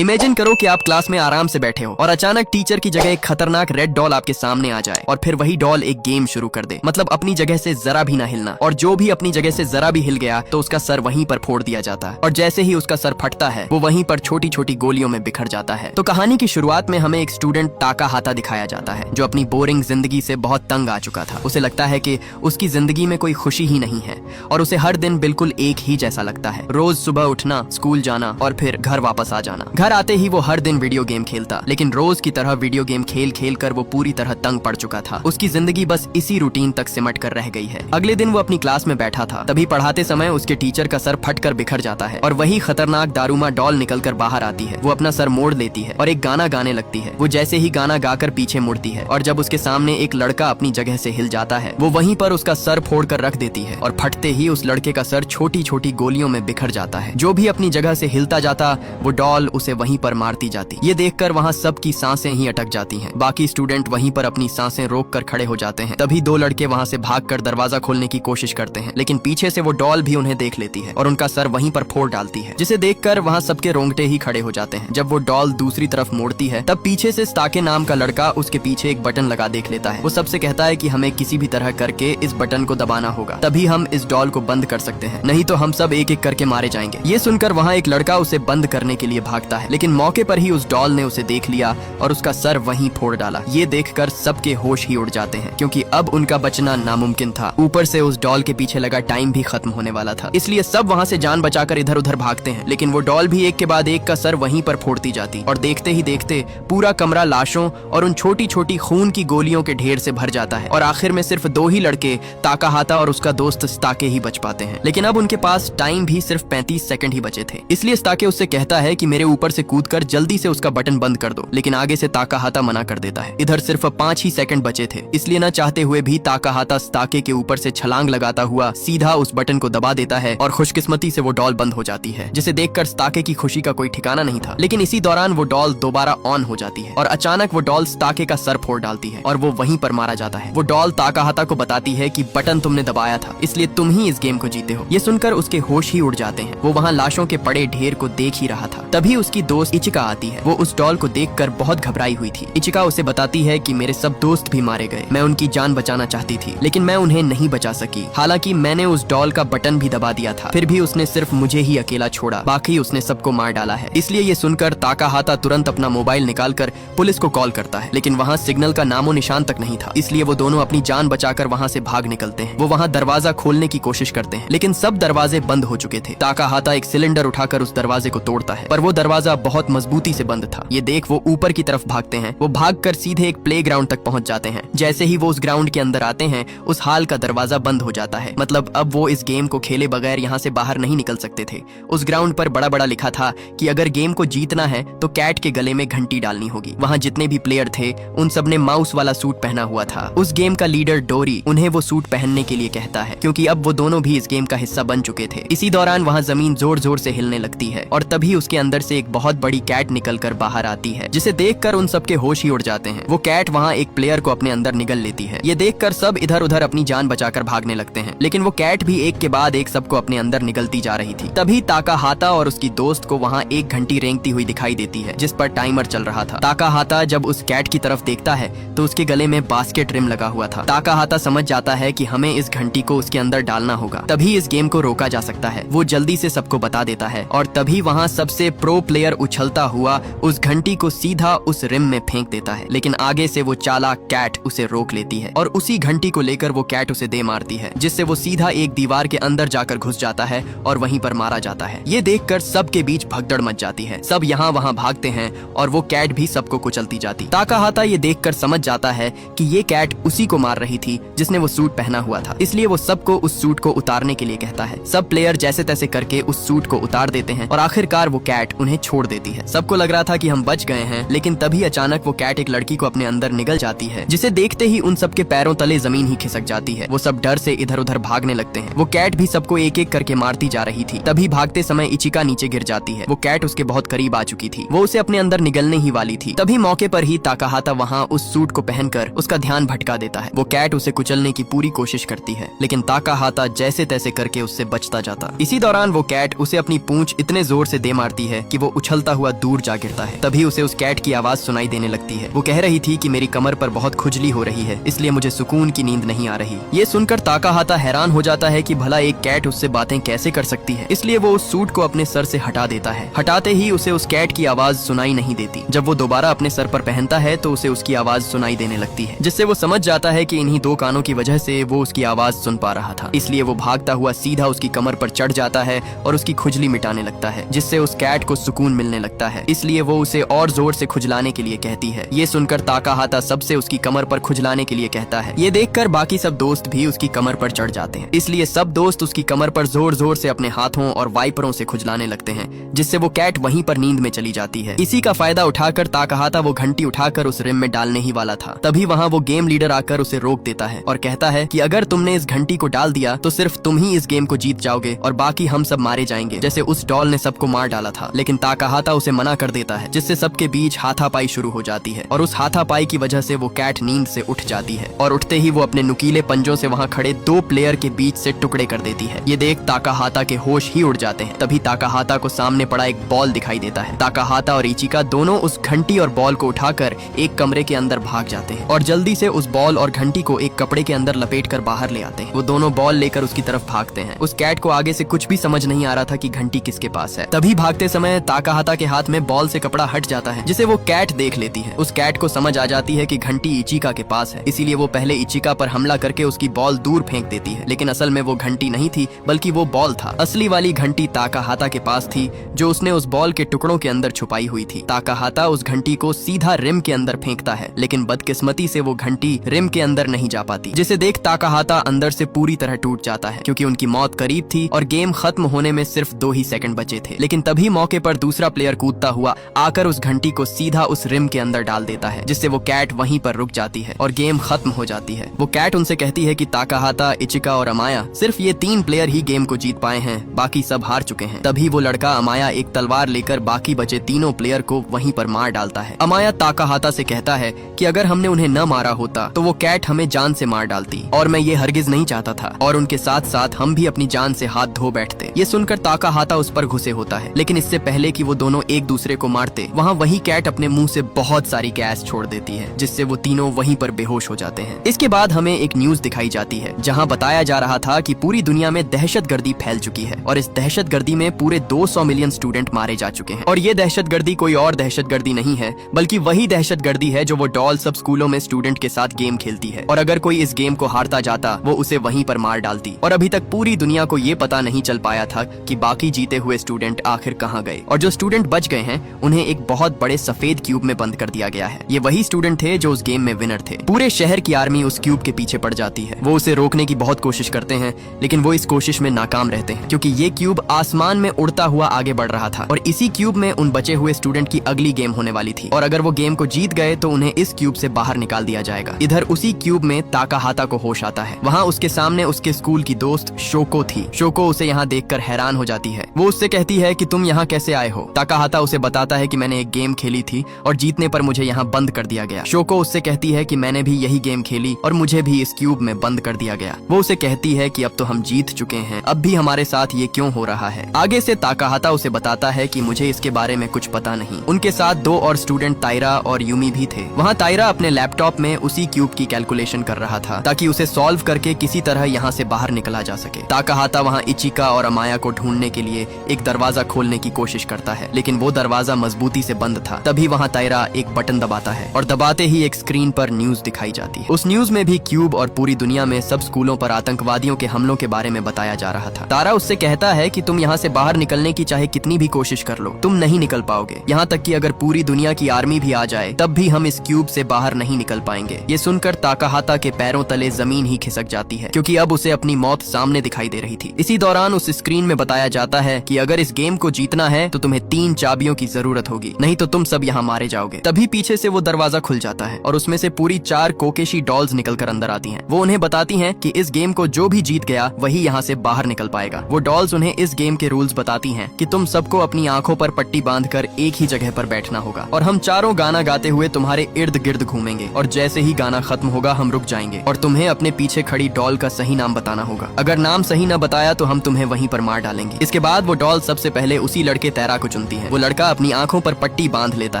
Imagine करो कि आप क्लास में आराम से बैठे हो और अचानक टीचर की जगह एक खतरनाक रेड डॉल आपके सामने आ जाए और फिर वही डॉल एक गेम शुरू कर दे, मतलब अपनी जगह से जरा भी ना हिलना, और जो भी अपनी जगह से जरा भी हिल गया तो उसका सर वहीं पर फोड़ दिया जाता है और जैसे ही उसका सर फटता है वो वहीं पर छोटी छोटी गोलियों में बिखर जाता है। तो कहानी की शुरुआत में हमें एक स्टूडेंट ताकाहाता दिखाया जाता है जो अपनी बोरिंग जिंदगी से बहुत तंग आ चुका था। उसे लगता है कि उसकी जिंदगी में कोई खुशी ही नहीं है और उसे हर दिन बिल्कुल एक ही जैसा लगता है। रोज सुबह उठना, स्कूल जाना और फिर घर वापस आ जाना। घर आते ही वो हर दिन वीडियो गेम खेलता, लेकिन रोज की तरह वीडियो गेम खेल खेल कर वो पूरी तरह तंग पड़ चुका था। उसकी जिंदगी बस इसी रूटीन तक सिमट कर रह गई है। अगले दिन वो अपनी क्लास में बैठा था, तभी पढ़ाते समय उसके टीचर का सर फट कर बिखर जाता है और वही खतरनाक दारूमा डॉल निकल कर बाहर आती है। वो अपना सर मोड़ लेती है और एक गाना गाने लगती है। वो जैसे ही गाना गाकर पीछे मुड़ती है और जब उसके सामने एक लड़का अपनी जगह से हिल जाता है वो वहीं पर उसका सर फोड़ कर रख देती है और फटते ही उस लड़के का सर छोटी छोटी गोलियों में बिखर जाता है। जो भी अपनी जगह से हिलता जाता वो डॉल उसे वहीं पर मारती जाती। ये देखकर वहाँ सबकी सांसें ही अटक जाती हैं। बाकी स्टूडेंट वहीं पर अपनी सांसें रोक कर खड़े हो जाते हैं। तभी दो लड़के वहाँ से भागकर दरवाजा खोलने की कोशिश करते हैं, लेकिन पीछे से वो डॉल भी उन्हें देख लेती है और उनका सर वहीं पर फोड़ डालती है, जिसे देखकर वहाँ सबके रोंगटे ही खड़े हो जाते हैं। जब वो डॉल दूसरी तरफ मोड़ती है तब पीछे से स्टाके नाम का लड़का उसके पीछे एक बटन लगा देख लेता है। वो सबसे कहता है कि हमें किसी भी तरह करके इस बटन को दबाना होगा, तभी हम इस डॉल को बंद कर सकते हैं, नहीं तो हम सब एक एक करके मारे जाएंगे। ये सुनकर वहाँ एक लड़का उसे बंद करने के लिए भागता है, लेकिन मौके पर ही उस डॉल ने उसे देख लिया और उसका सर वहीं फोड़ डाला। ये देखकर सबके होश ही उड़ जाते हैं, क्योंकि अब उनका बचना नामुमकिन था। ऊपर से उस डॉल के पीछे लगा टाइम भी खत्म होने वाला था, इसलिए सब वहाँ से जान बचाकर इधर उधर भागते हैं, लेकिन वो डॉल भी एक के बाद एक का सर वहीं पर फोड़ती जाती और देखते ही देखते पूरा कमरा लाशों और उन छोटी छोटी खून की गोलियों के ढेर से भर जाता है और आखिर में सिर्फ दो ही लड़के, ताकाहाता और उसका दोस्त स्टाके ही बच पाते हैं। लेकिन अब उनके पास टाइम भी सिर्फ 35 सेकंड ही बचे थे, इसलिए स्टाके उससे कहता है कि मेरे ऊपर से कूदकर जल्दी से उसका बटन बंद कर दो, लेकिन आगे से ताकाहाता मना कर देता है। इधर सिर्फ 5 ही सेकंड बचे थे, इसलिए न चाहते हुए भी ताकाहाता स्टाके के ऊपर से छलांग लगाता हुआ सीधा उस बटन को दबा देता है और खुशकिस्मती से वो डॉल बंद हो जाती है, जिसे देखकर स्टाके की खुशी का कोई ठिकाना नहीं था। लेकिन इसी दौरान वो डॉल दोबारा ऑन हो जाती है और अचानक वो डॉल स्टाके का सर फोड़ डालती है और वो वहीं पर मारा जाता है। वो डॉल ताकाहाता को बताती है कि बटन तुमने दबाया था, इसलिए तुम ही इस गेम को जीते हो। ये सुनकर उसके होश ही उड़ जाते हैं। वो वहाँ लाशों के पड़े ढेर को देख ही रहा था। तभी उसकी दोस्त इचिका आती है। वो उस डॉल को देखकर बहुत घबराई हुई थी। इचिका उसे बताती है कि मेरे सब दोस्त भी मारे गए, मैं उनकी जान बचाना चाहती थी, लेकिन मैं उन्हें नहीं बचा सकी। हालांकि मैंने उस डॉल का बटन भी दबा दिया था, फिर भी उसने सिर्फ मुझे ही अकेला छोड़ा, बाकी उसने सबको मार डाला है। इसलिए ये सुनकर ताकाहाता तुरंत अपना मोबाइल निकालकर पुलिस को कॉल करता है, लेकिन वहाँ सिग्नल का नामो निशान तक नहीं था। इसलिए वो दोनों अपनी जान बचाकर वहाँ से भाग निकलते हैं। वो वहाँ दरवाजा खोलने की कोशिश करते हैं, लेकिन सब दरवाजे बंद हो चुके थे। ताकाहाता एक सिलेंडर उठाकर उस दरवाजे को तोड़ता है, पर वो दरवाजा बहुत मजबूती से बंद था। ये देख वो ऊपर की तरफ भागते हैं। वो भागकर सीधे एक प्ले ग्राउंड तक पहुंच जाते हैं। जैसे ही वो उस ग्राउंड के अंदर आते हैं उस हाल का दरवाजा बंद हो जाता है, मतलब अब वो इस गेम को खेले बगैर यहाँ से बाहर नहीं निकल सकते थे। उस ग्राउंड पर बड़ा बड़ा लिखा था कि अगर गेम को जीतना है तो कैट के गले में घंटी डालनी होगी। वहाँ जितने भी प्लेयर थे उन सब ने माउस वाला सूट पहना हुआ था। उस गेम का लीडर डोरी उन्हें वो सूट पहनने के लिए कहता है, क्योंकि अब वो दोनों भी इस गेम का हिस्सा बन चुके थे। इसी दौरान वहाँ जमीन जोर जोर से हिलने लगती है और तभी उसके अंदर से एक बहुत बड़ी कैट निकल कर बाहर आती है, जिसे देखकर उन सबके होश ही उड़ जाते हैं। वो कैट वहाँ एक प्लेयर को अपने अंदर निगल लेती है। ये देखकर सब इधर उधर अपनी जान बचाकर भागने लगते हैं, लेकिन वो कैट भी एक के बाद एक सबको अपने अंदर निगलती जा रही थी। तभी ताकाहाता और उसकी दोस्त को वहाँ एक घंटी रेंगती हुई दिखाई देती है, जिस पर टाइमर चल रहा था। ताकाहाता जब उस कैट की तरफ देखता है तो उसके गले में बास्केट रिम लगा हुआ था। ताकाहाता समझ जाता है कि हमें इस घंटी को उसके अंदर डालना होगा, तभी इस गेम को रोका जा सकता है। वो जल्दी से सबको बता देता है और तभी वहाँ सबसे प्रो प्लेयर उछलता हुआ उस घंटी को सीधा उस रिम में फेंक देता है, लेकिन आगे से वो चालाक कैट उसे रोक लेती है और उसी घंटी को लेकर वो कैट उसे दे मारती है, जिससे वो सीधा एक दीवार के अंदर जाकर घुस जाता है और वहीं पर मारा जाता है। ये देखकर सबके बीच भगदड़ मच जाती है। सब यहाँ वहाँ भागते हैं और वो कैट भी सबको कुचलती जाती। ताकाहाता ये देखकर समझ जाता है कि ये कैट उसी को मार रही थी जिसने वो सूट पहना हुआ था, इसलिए वो सबको उस सूट को उतारने के लिए कहता है। सब प्लेयर जैसे तैसे करके उस सूट को उतार देते हैं और आखिरकार वो कैट उन्हें छोड़ देती है। सबको लग रहा था कि हम बच गए हैं, लेकिन तभी अचानक वो कैट एक लड़की को अपने अंदर निगल जाती है, जिसे देखते ही उन सबके पैरों तले जमीन ही खिसक जाती है। वो सब डर से इधर उधर भागने लगते हैं। वो कैट भी सबको एक एक करके मारती जा रही थी। तभी भागते समय इचिका नीचे गिर जाती है। वो कैट उसके बहुत करीब आ चुकी थी, वो उसे अपने अंदर निगलने ही वाली थी। तभी मौके पर ही ताकाहाता वहाँ उस सूट को पहनकर उसका ध्यान भटका देता है। वो कैट उसे कुचलने की पूरी कोशिश करती है, लेकिन ताकाहाता जैसे तैसे करके उससे बचता जाता। इसी दौरान वो कैट उसे अपनी पूंछ इतने जोर से दे मारती है कि वो उछलता हुआ दूर जा गिरता है। तभी उसे उस कैट की आवाज सुनाई देने लगती है। वो कह रही थी कि मेरी कमर पर बहुत खुजली हो रही है, इसलिए मुझे सुकून की नींद नहीं आ रही। ये सुनकर ताकाहाता हैरान हो जाता है कि भला एक कैट उससे बातें कैसे कर सकती है, इसलिए वो उस सूट को अपने सर से हटा देता है। हटाते ही उसे उस कैट की आवाज सुनाई नहीं देती। जब वो दोबारा अपने सर पर पहनता है तो उसे उसकी आवाज सुनाई देने लगती है, जिससे वो समझ जाता है कि इन्हीं दो कानों की वजह से वो उसकी आवाज सुन पा रहा था। इसलिए वो भागता हुआ सीधा उसकी कमर पर चढ़ जाता है और उसकी खुजली मिटाने लगता है, जिससे उस कैट को सुकून मिलने लगता है। इसलिए वो उसे और जोर से खुजलाने के लिए कहती है। ये सुनकर ताकाहाता सबसे उसकी कमर पर खुजलाने के लिए कहता है। ये देखकर बाकी सब दोस्त भी उसकी कमर पर चढ़ जाते हैं। इसलिए सब दोस्त उसकी कमर पर जोर जोर से अपने हाथों और वाइपरों से खुजलाने लगते हैं, जिससे वो कैट वहीं पर नींद में चली जाती है। इसी का फायदा उठाकर ताकाहाता वो घंटी उठाकर उस रिम में डालने ही वाला था। तभी वहाँ वो गेम लीडर आकर उसे रोक देता है और कहता है कि अगर तुमने इस घंटी को डाल दिया तो सिर्फ तुम ही इस गेम को जीत जाओगे और बाकी हम सब मारे जाएंगे, जैसे उस डॉल ने सबको मार डाला था। लेकिन ताकाहाता उसे मना कर देता है, जिससे सबके बीच हाथापाई शुरू हो जाती है और उस हाथापाई की वजह से वो कैट नींद से उठ जाती है और उठते ही वो अपने नुकीले पंजों से वहाँ खड़े दो प्लेयर के बीच से टुकड़े कर देती है। ये देख ताकाहाता के होश ही उड़ जाते हैं। तभी ताकाहाता को सामने पड़ा एक बॉल दिखाई देता है। ताकाहाता और इचिका दोनों उस घंटी और बॉल को उठाकर एक कमरे के अंदर भाग जाते हैं और जल्दी से उस बॉल और घंटी को एक कपड़े के अंदर लपेटकर बाहर ले आते हैं। वो दोनों बॉल लेकर उसकी तरफ भागते हैं। उस कैट को आगे से कुछ भी समझ नहीं आ रहा था कि घंटी किसके पास है। तभी भागते समय ताकाहाता के हाथ में बॉल से कपड़ा हट जाता है, जिसे वो कैट देख लेती है। उस कैट को समझ आ जाती है कि घंटी इचिका के पास है, इसीलिए वो पहले इचिका पर हमला करके उसकी बॉल दूर फेंक देती है। लेकिन असल में वो घंटी नहीं थी, बल्कि वो बॉल था। असली वाली घंटी ताकाहाता के पास थी, जो उसने उस बॉल के टुकड़ों के अंदर छुपाई हुई थी। ताकाहाता उस घंटी को सीधा रिम के अंदर फेंकता है, लेकिन बदकिस्मती से वो घंटी रिम के अंदर नहीं जा पाती, जिसे देख ताकाहाता अंदर से पूरी तरह टूट जाता है, क्योंकि उनकी मौत करीब थी और गेम खत्म होने में सिर्फ 2 ही सेकंड बचे थे। लेकिन तभी मौके पर दूसरा प्लेयर कूदता हुआ आकर उस घंटी को सीधा उस रिम के अंदर डाल देता है, जिससे वो कैट वहीं पर रुक जाती है और गेम खत्म हो जाती है। वो कैट उनसे कहती है कि ताकाहाता, इचिका और अमाया, सिर्फ ये 3 प्लेयर ही गेम को जीत पाए हैं, बाकी सब हार चुके हैं। तभी वो लड़का अमाया एक तलवार लेकर बाकी बचे तीनों प्लेयर को वहीं पर मार डालता है। अमाया ताकाहाता से कहता है कि अगर हमने उन्हें न मारा होता तो वो कैट हमें जान से मार डालती और मैं ये हरगिज नहीं चाहता था, और उनके साथ साथ हम भी अपनी जान से हाथ धो बैठते। ये सुनकर ताकाहाता उस पर गुस्से होता है, लेकिन इससे पहले कि वो दोनों एक दूसरे को मारते, वहाँ वही कैट अपने मुंह से बहुत सारी गैस छोड़ देती है, जिससे वो तीनों वहीं पर बेहोश हो जाते हैं। इसके बाद हमें एक न्यूज दिखाई जाती है, जहाँ बताया जा रहा था कि पूरी दुनिया में दहशतगर्दी फैल चुकी है और इस दहशतगर्दी में पूरे 200 मिलियन स्टूडेंट मारे जा चुके हैं। और ये दहशतगर्दी कोई और दहशतगर्दी नहीं है, बल्कि वही दहशतगर्दी है जो वो डॉल सब स्कूलों में स्टूडेंट के साथ गेम खेलती है, और अगर कोई इस गेम को हारता जाता वो उसे वहीं पर मार डालती। और अभी तक पूरी दुनिया को ये पता नहीं चल पाया था कि बाकी जीते हुए स्टूडेंट आखिर कहाँ गए, और जो स्टूडेंट बच गए हैं उन्हें एक बहुत बड़े सफेद क्यूब में बंद कर दिया गया है। ये वही स्टूडेंट थे जो उस गेम में विनर थे। पूरे शहर की आर्मी उस क्यूब के पीछे पड़ जाती है। वो उसे रोकने की बहुत कोशिश करते हैं, लेकिन वो इस कोशिश में नाकाम रहते हैं, क्योंकि ये क्यूब आसमान में उड़ता हुआ आगे बढ़ रहा था और इसी क्यूब में उन बचे हुए स्टूडेंट की अगली गेम होने वाली थी, और अगर वो गेम को जीत गए तो उन्हें इस क्यूब से बाहर निकाल दिया जाएगा। इधर उसी क्यूब में ताकाहाता को होश आता है। वहाँ उसके सामने उसके स्कूल की दोस्त शोको थी। शोको उसे यहाँ देखकर हैरान हो जाती है। वो उससे कहती है कि तुम यहाँ कैसे आए हो। ताकाहाता उसे बताता है कि मैंने एक गेम खेली थी और जीतने पर मुझे यहाँ बंद कर दिया गया। शोको उससे कहती है कि मैंने भी यही गेम खेली और मुझे भी इस क्यूब में बंद कर दिया गया। वो उसे कहती है कि अब तो हम जीत चुके हैं, अब भी हमारे साथ ये क्यों हो रहा है। आगे से ताकाहाता उसे बताता है कि मुझे इसके बारे में कुछ पता नहीं। उनके साथ 2 और स्टूडेंट ताइरा और यूमी भी थे। वहाँ ताइरा अपने लैपटॉप में उसी क्यूब की कैलकुलेशन कर रहा था ताकि उसे सॉल्व करके किसी तरह यहाँ से बाहर निकला जा सके। ताकाहाता वहाँ इचिका और अमाया को ढूंढने के लिए एक दरवाजा खोलने की कोशिश करता है, लेकिन वो दरवाजा मजबूती से बंद था। तभी वहाँ ताइरा एक बटन दबाता है और दबाते ही एक स्क्रीन पर न्यूज दिखाई जाती है। उस न्यूज में भी क्यूब और पूरी दुनिया में सब स्कूलों पर आतंकवादियों के हमलों के बारे में बताया जा रहा था। तारा उससे कहता है कि तुम यहाँ से बाहर निकलने की चाहे कितनी भी कोशिश कर लो, तुम नहीं निकल पाओगे। यहाँ तक कि अगर पूरी दुनिया की आर्मी भी आ जाए तब भी हम इस क्यूब से बाहर नहीं निकल पाएंगे। ये सुनकर ताकाहाता के पैरों तले जमीन ही खिसक जाती है, क्योंकि अब उसे अपनी मौत सामने दिखाई दे रही थी। इसी दौरान उस स्क्रीन में बताया जाता है कि अगर इस गेम को जीतना है तो तुम्हें 3 चाबियों की जरूरत होगी, नहीं तो तुम सब यहाँ मारे जाओगे। तभी पीछे से वो दरवाजा खुल जाता है और उसमें से पूरी 4 कोकेशी डॉल्स निकलकर अंदर आती हैं। वो उन्हें बताती हैं कि इस गेम को जो भी जीत गया वही यहाँ से बाहर निकल पाएगा। वो डॉल्स उन्हें इस गेम के रूल्स बताती हैं कि तुम सबको अपनी आंखों पर पट्टी बांधकर एक ही जगह पर बैठना होगा और हम चारों गाना गाते हुए तुम्हारे इर्द गिर्द घूमेंगे, और जैसे ही गाना खत्म होगा हम रुक जाएंगे और तुम्हें अपने पीछे खड़ी डॉल का सही नाम बताना होगा। अगर नाम सही न बताया तो हम तुम्हें वहीं पर मार डालेंगे। इसके बाद वो डॉल सबसे पहले उसी लड़के ताइरा को चुनती है। वो लड़का अपनी आंखों पर पट्टी बांध लेता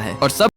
है और सब